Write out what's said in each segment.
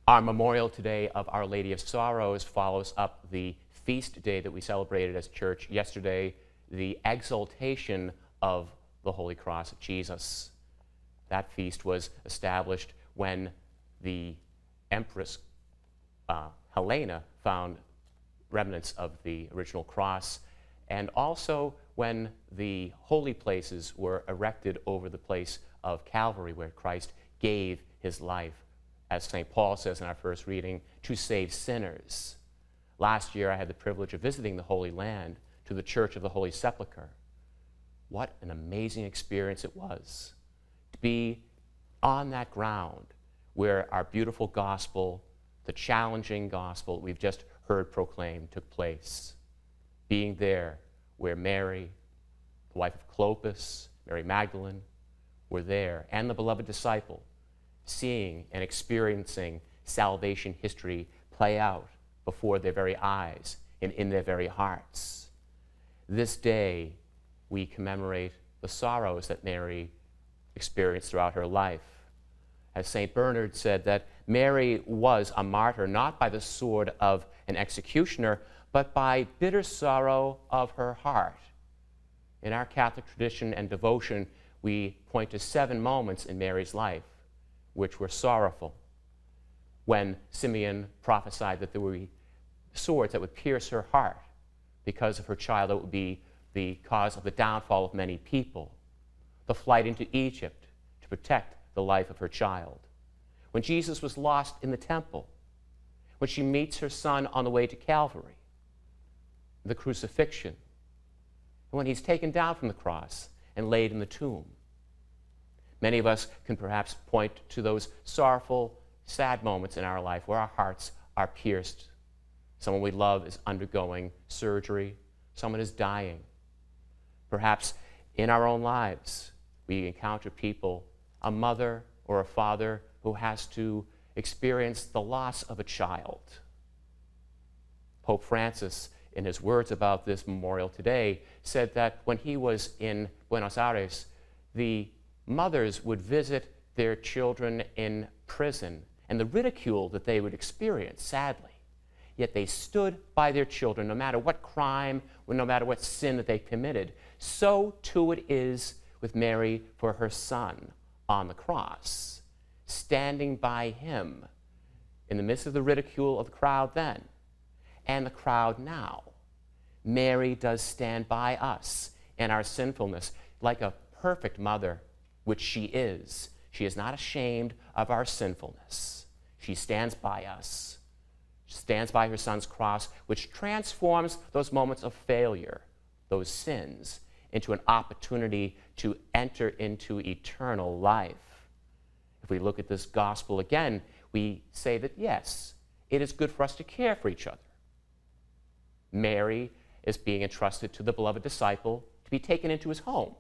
Our memorial today of Our Lady of Sorrows follows up the feast day that we celebrated as church yesterday, the exaltation of the Holy Cross of Jesus. That feast was established when the Empress Helena found remnants of the original cross, and also when the holy places were erected over the place of Calvary where Christ gave his life, as St. Paul says in our first reading, to save sinners. Last year I had the privilege of visiting the Holy Land to the Church of the Holy Sepulchre. What an amazing experience it was to be on that ground where our beautiful gospel, the challenging gospel we've just heard proclaimed, took place. Being there where Mary, the wife of Clopas, Mary Magdalene, were there, and the beloved disciple, seeing and experiencing salvation history play out before their very eyes and in their very hearts. This day, we commemorate the sorrows that Mary experienced throughout her life. As St. Bernard said, that Mary was a martyr not by the sword of an executioner, but by bitter sorrow of her heart. In our Catholic tradition and devotion, we point to 7 moments in Mary's life which were sorrowful. When Simeon prophesied that there would be swords that would pierce her heart because of her child, that would be the cause of the downfall of many people. The flight into Egypt to protect the life of her child. When Jesus was lost in the temple. When she meets her son on the way to Calvary. The crucifixion. And when he's taken down from the cross and laid in the tomb. Many of us can perhaps point to those sorrowful, sad moments in our life where our hearts are pierced. Someone we love is undergoing surgery. Someone is dying. Perhaps in our own lives, we encounter people, a mother or a father who has to experience the loss of a child. Pope Francis, in his words about this memorial today, said that when he was in Buenos Aires, the mothers would visit their children in prison and the ridicule that they would experience, sadly. Yet they stood by their children no matter what crime or no matter what sin that they committed. So too it is with Mary for her son on the cross, standing by him in the midst of the ridicule of the crowd then and the crowd now. Mary does stand by us in our sinfulness like a perfect mother, which she is. She is not ashamed of our sinfulness. She stands by us. She stands by her son's cross, which transforms those moments of failure, those sins, into an opportunity to enter into eternal life. If we look at this gospel again, we say that yes, it is good for us to care for each other. Mary is being entrusted to the beloved disciple to be taken into his home.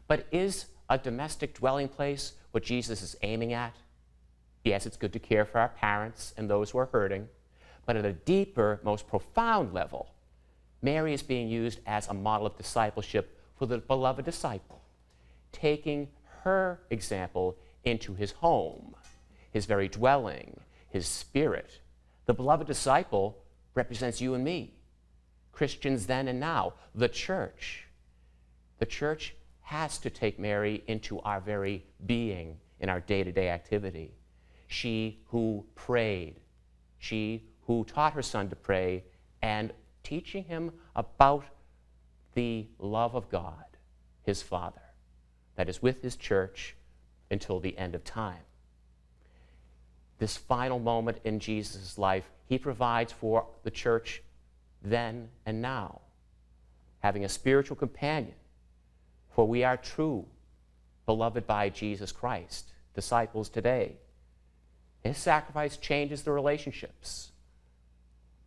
But is a domestic dwelling place what Jesus is aiming at? Yes, it's good to care for our parents and those who are hurting, but at a deeper, most profound level, Mary is being used as a model of discipleship for the beloved disciple, taking her example into his home, his very dwelling, his spirit. The beloved disciple represents you and me, Christians then and now, the church. The church has to take Mary into our very being in our day-to-day activity. She who prayed, she who taught her son to pray, and teaching him about the love of God, his Father, that is with his church until the end of time. This final moment in Jesus' life, he provides for the church then and now, having a spiritual companion. For we are true, beloved by Jesus Christ, disciples today. His sacrifice changes the relationships,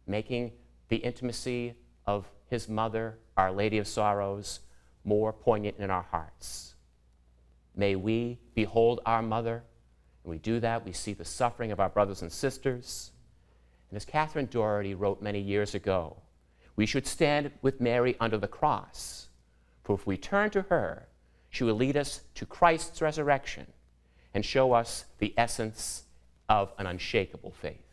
making the intimacy of his mother, Our Lady of Sorrows, more poignant in our hearts. May we behold our mother. When we do that, we see the suffering of our brothers and sisters. And as Catherine Doherty wrote many years ago, we should stand with Mary under the cross. For if we turn to her, she will lead us to Christ's resurrection and show us the essence of an unshakable faith.